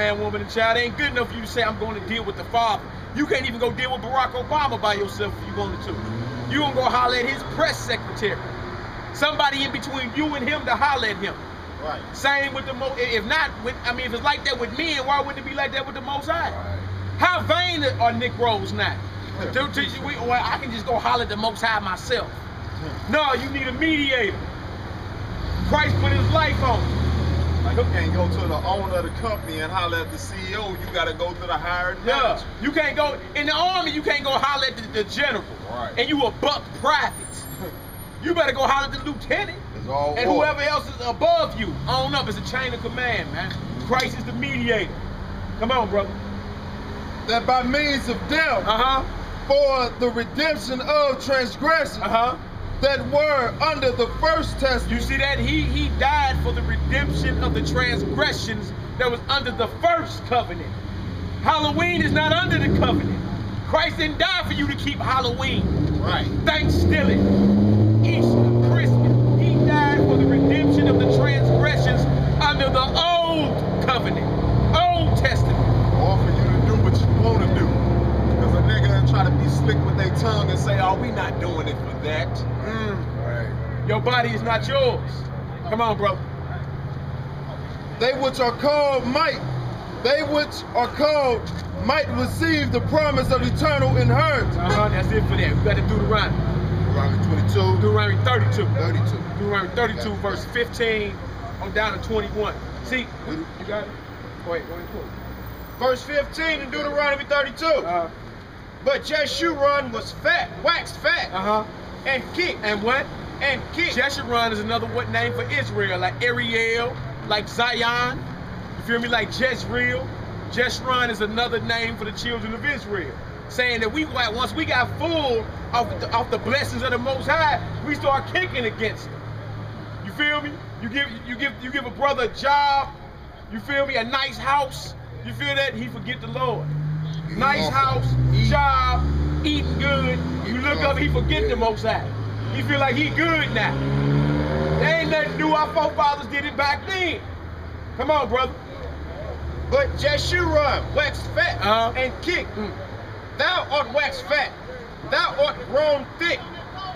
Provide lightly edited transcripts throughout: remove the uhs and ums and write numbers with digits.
man, woman, and child. It ain't good enough for you to say, I'm going to deal with the Father. You can't even go deal with Barack Obama by yourself if you wanted to. You gonna go holler at his press secretary. Somebody in between you and him to holler at him. Right. Same with the if not, if it's like that with men, why wouldn't it be like that with the Most High? Right. How vain are Negroes not? I can just go holler at the Most High myself. No, you need a mediator. Christ put his life on you. Like you can't go to the owner of the company and holler at the CEO. You got to go to the hired manager. You can't go in the army. You can't go holler at the general. Right. And you a buck private. You better go holler at the lieutenant. And whoever else is above you. On up. It's a chain of command, man. Christ is the mediator. Come on, brother. That by means of death, for the redemption of transgression, that were under the first testament. You see that? He died for the redemption of the transgressions that was under the first covenant. Halloween is not under the covenant. Christ didn't die for you to keep Halloween. Right. Thanksgiving, Easter, Christmas. He died for the redemption of the transgressions under the old covenant, Old Testament. Or for you to do what you want to do. Because a nigga try to be slick with their tongue and say, oh, we not doing it for that. Right. Your body is not yours. Come on, bro. They which are called might receive the promise of eternal inheritance. That's it for that. We got to Deuteronomy. Deuteronomy 22. Deuteronomy 32. 32. Deuteronomy 32, verse 15 on down to 21. See, you got it? Go ahead. Verse 15 in Deuteronomy 32. But Jeshurun was waxed fat, and kicked. And what? And kicked. Jeshurun is another name for Israel, like Ariel, like Zion. You feel me? Like Jezreel. Jeshurun is another name for the children of Israel, saying that once we got full of the blessings of the Most High, we start kicking against them. You feel me? You give a brother a job. You feel me? A nice house. You feel that? He forget the Lord. Nice house, job, eating good. You look up, he forget the Most High. He feel like he good now. There ain't nothing new. Our forefathers did it back then. Come on, brother. But Jeshurun waxed fat and kicked. Thou art waxed fat. Thou art grown thick.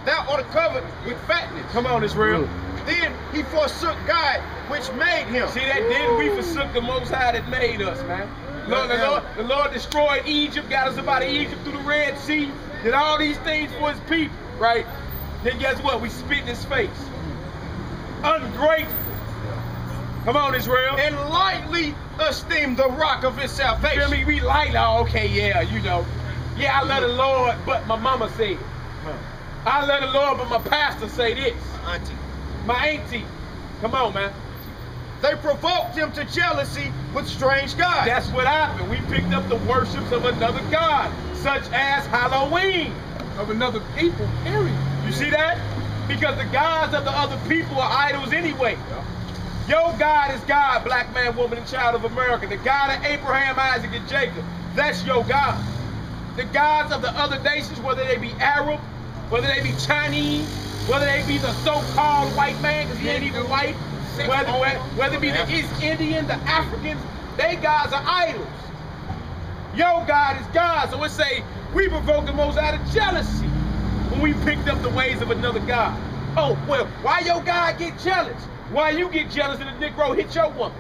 Thou art covered with fatness. Come on, Israel. Then he forsook God, which made him. See that? Then we forsook the Most High that made us, man. The Lord destroyed Egypt, got us up out of Egypt through the Red Sea, did all these things for his people, right? Then guess what? We spit in his face. Ungrateful. Come on, Israel. And lightly esteemed the rock of his salvation. Feel me? We lightly, okay, yeah, you know. Yeah, I love the Lord, but my mama said. I love the Lord, but my pastor say this. My auntie. Come on, man. They provoked him to jealousy with strange gods. That's what happened. We picked up the worships of another god, such as Halloween, of another people, period. You see that? Because the gods of the other people are idols anyway. Your God is God, black man, woman, and child of America. The God of Abraham, Isaac, and Jacob. That's your God. The gods of the other nations, whether they be Arab, whether they be Chinese, whether they be the so-called white man, because he ain't even white, whether it be the East Indian, the Africans, they gods are idols. Your God is God. So it say, we provoked the Most High to jealousy when we picked up the ways of another God. Oh, well, why your God get jealous? Why you get jealous and the Negro hit your woman?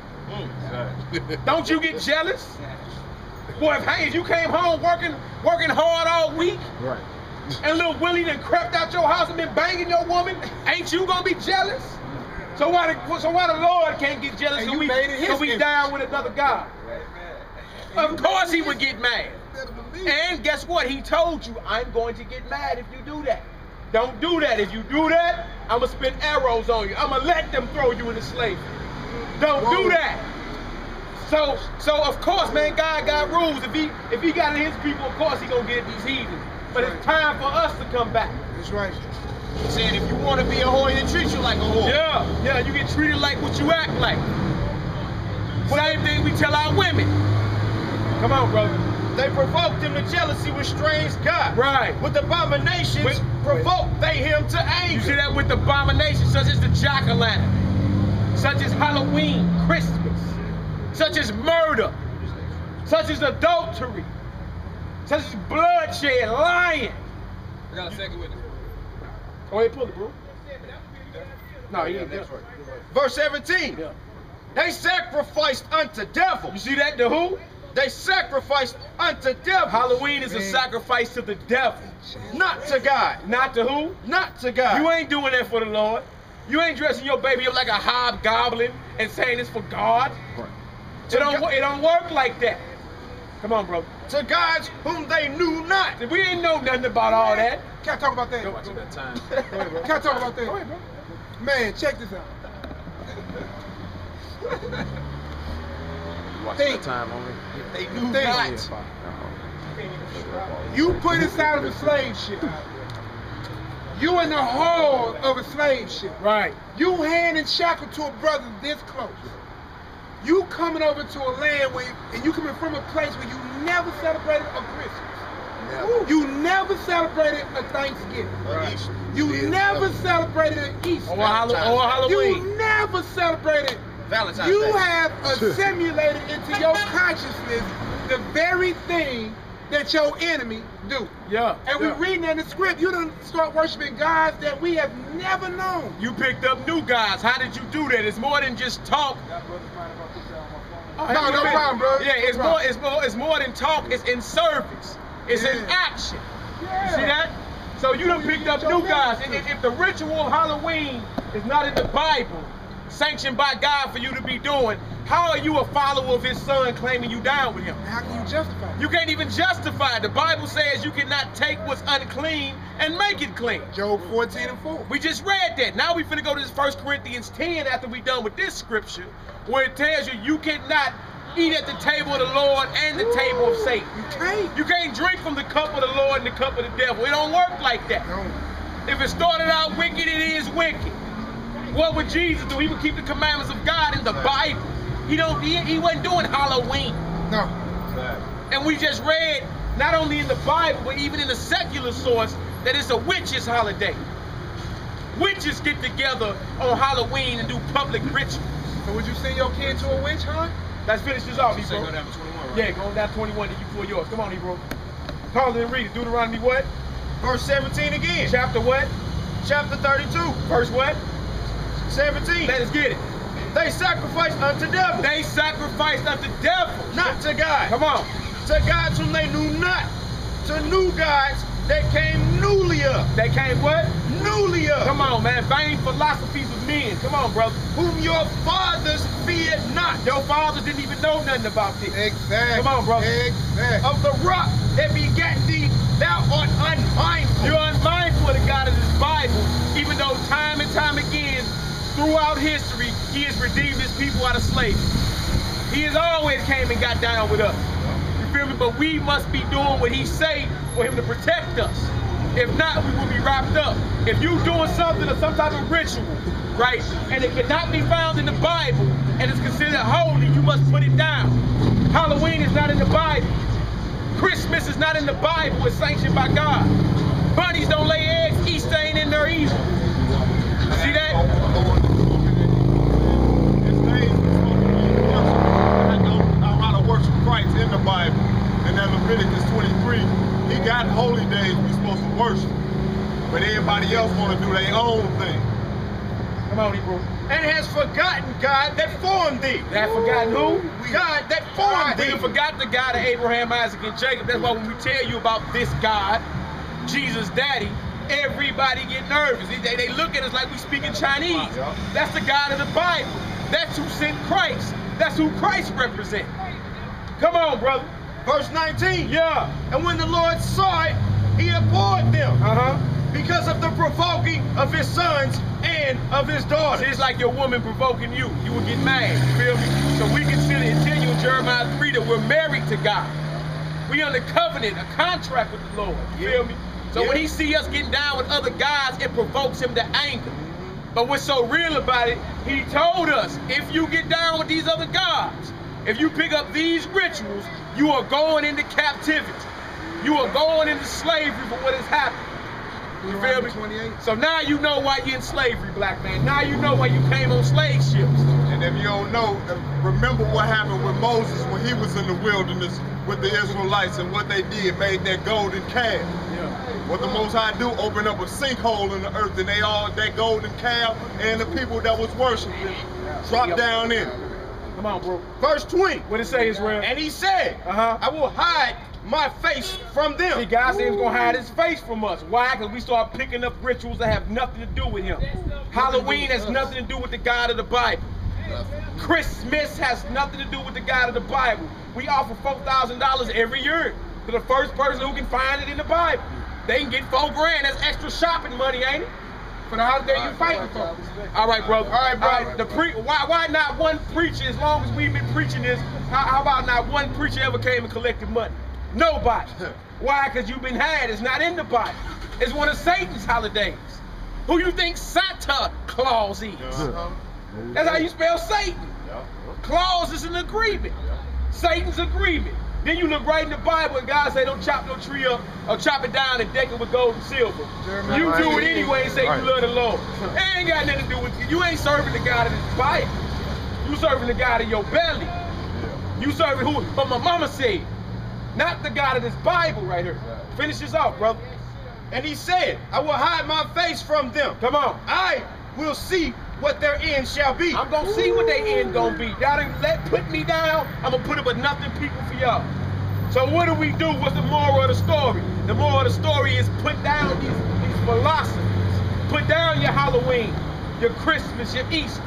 Don't you get jealous? Boy, if you came home working hard all week, right, and little Willie done crept out your house and been banging your woman, ain't you gonna be jealous? So why the Lord can't get jealous and we down with another God? Of course he would get mad. And guess what? He told you, I'm going to get mad if you do that. Don't do that. If you do that, I'm going to spit arrows on you. I'm going to let them throw you into slavery. Don't do that. So of course, man, God got rules. If he got his people, of course he going to get these heathens. But it's time for us to come back. That's right. He's saying if you want to be a whore, they treat you like a whore. Yeah, you get treated like what you act like. Same thing we tell our women. Come on, brother. They provoked him to jealousy with strange gods. Right. With abominations, provoked they him to anger. You see that with abominations such as the jack-o'-lantern, such as Halloween, Christmas, such as murder, such as adultery, such as bloodshed, lying. I got a second witness. Go ahead, pull it, bro. No, he ain't there. Verse 17. Yeah. They sacrificed unto devils. You see that? The who? They sacrificed unto devils. Halloween is a sacrifice to the devil. Not to God. Not to who? Not to God. You ain't doing that for the Lord. You ain't dressing your baby up like a hobgoblin and saying it's for God. Right. It don't work like that. Come on, bro. To gods whom they knew not. We ain't know nothing about all that. Can't talk about that. Go watch that time. Can't talk about that. Go ahead, bro. Man, check this out. Watch Think. that time only. They knew Think. not. You put inside of a slave ship. You in the hall of a slave ship. Right. You hand and shackled to a brother this close. You coming over to a land and you coming from a place where you never celebrated a Christmas. Never. You never celebrated a Thanksgiving. Right. You never celebrated an Easter. Or Halloween. You never celebrated. Valentine's You Day. have assimilated into your consciousness the very thing that your enemy do. Yeah. And we reading in the script, you done start worshiping gods that we have never known. You picked up new gods. How did you do that? It's more than just talk. No problem, bro. Yeah, it's more than talk. It's in service. It's in action. Yeah. You see that? So you done picked up new gods. If the ritual Halloween is not in the Bible, sanctioned by God for you to be doing, how are you a follower of his son claiming you down with him? How can you justify it? You can't even justify it. The Bible says you cannot take what's unclean and make it clean. Job 14:4. We just read that. Now we finna go to this 1 Corinthians 10 after we done with this scripture, where it tells you cannot eat at the table of the Lord and the table of Satan. You can't. You can't drink from the cup of the Lord and the cup of the devil. It don't work like that. No. If it started out wicked, it is wicked. What would Jesus do? He would keep the commandments of God in the Bible. He wasn't doing Halloween. No. And we just read, not only in the Bible, but even in the secular source, that it's a witches' holiday. Witches get together on Halloween and do public rituals. So would you send your kid to a witch hunt? Let's finish this off, You say Hebrew. go down to 21, right? Yeah, going down 21, then you pull yours. Come on, Hebrew. Call it and read it. Deuteronomy what? Verse 17 again. Chapter what? Chapter 32. Verse what? 17. Let us get it. They sacrificed unto devils. They sacrificed unto devils. Not to God. Come on. To gods whom they knew not. To new gods that came newly up. They came what? Newly up. Come on, man. Vain philosophies of men. Come on, brother. Whom your fathers feared not. Your fathers didn't even know nothing about this. Exactly. Come on, brother. Exactly. Of the rock that begat thee, thou art unmindful. You're unmindful of the God of this Bible, even though time and time again, throughout history, he has redeemed his people out of slavery. He has always came and got down with us. You feel me? But we must be doing what he say for him to protect us. If not, we will be wrapped up. If you doing something or some type of ritual, right, and it cannot be found in the Bible and is considered holy, you must put it down. Halloween is not in the Bible. Christmas is not in the Bible. It's sanctioned by God. Bunnies don't lay eggs. Easter ain't in there either. See that? How to worship Christ in the Bible. And then Leviticus 23, he got holy days we're supposed to worship. But everybody else want to do their own thing. Come on, Hebrew. And has forgotten God that formed thee. That forgotten who? God that formed We thee. forgot the God of Abraham, Isaac, and Jacob. That's why when we tell you about this God, Jesus' daddy, everybody get nervous. They look at us like we speaking Chinese. That's the God of the Bible. That's who sent Christ. That's who Christ represents. Come on, brother. Verse 19. Yeah. And when the Lord saw it, he abhorred them because of the provoking of his sons and of his daughters. See, it's like your woman provoking you. You will get mad. You feel me? So we consider it, tell you in Jeremiah 3 that we're married to God. We under covenant, a contract with the Lord. You feel me? So when he see us getting down with other gods, it provokes him to anger. But what's so real about it, he told us, if you get down with these other gods, if you pick up these rituals, you are going into captivity. You are going into slavery for what has happened. You feel me? 28. So now you know why you're in slavery, black man. Now you know why you came on slave ships. And if you don't know, remember what happened with Moses when he was in the wilderness with the Israelites and what they did, made that golden calf. Yeah. What the Most High do, open up a sinkhole in the earth, and that golden calf and the people that was worshiping dropped down in it. Come on, bro. Verse 20. What it say, Israel? And he said, I will hide my face from them. See, God said he was going to hide his face from us. Why? Because we start picking up rituals that have nothing to do with him. Halloween has nothing to do with the God of the Bible. Christmas has nothing to do with the God of the Bible. We offer $4,000 every year to the first person who can find it in the Bible. They can get $4,000. That's extra shopping money, ain't it? For the holiday you fighting for. All right, brother. All right, brother. Why not one preacher, as long as we've been preaching this, how about not one preacher ever came and collected money? Nobody. Why? Because you've been had. It's not in the Bible. It's one of Satan's holidays. Who you think Santa Claus is? That's how you spell Satan. Claus is an agreement. Satan's agreement. Then you look right in the Bible and God say don't chop no tree up or chop it down and deck it with gold and silver. You do it anyway and say you love the Lord. It ain't got nothing to do with you. You ain't serving the God of this Bible. You serving the God of your belly. You serving who? But my mama said, not the God of this Bible right here. Finish this off, brother. And he said, I will hide my face from them. Come on. I will see what their end shall be. I'm gonna see what their end gonna be. Y'all done put me down, I'm gonna put up with nothing people for y'all. So what do we do? What's the moral of the story? The moral of the story is put down these philosophies. Put down your Halloween, your Christmas, your Easter.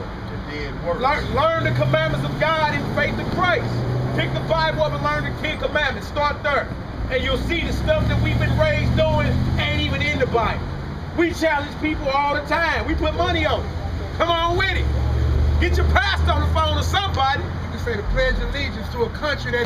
Learn the commandments of God in faith in Christ. Pick the Bible up and learn the 10 commandments. Start there. And you'll see the stuff that we've been raised doing ain't even in the Bible. We challenge people all the time. We put money on it. Come on with it. Get your pastor on the phone or somebody. You can say the pledge of allegiance to a country that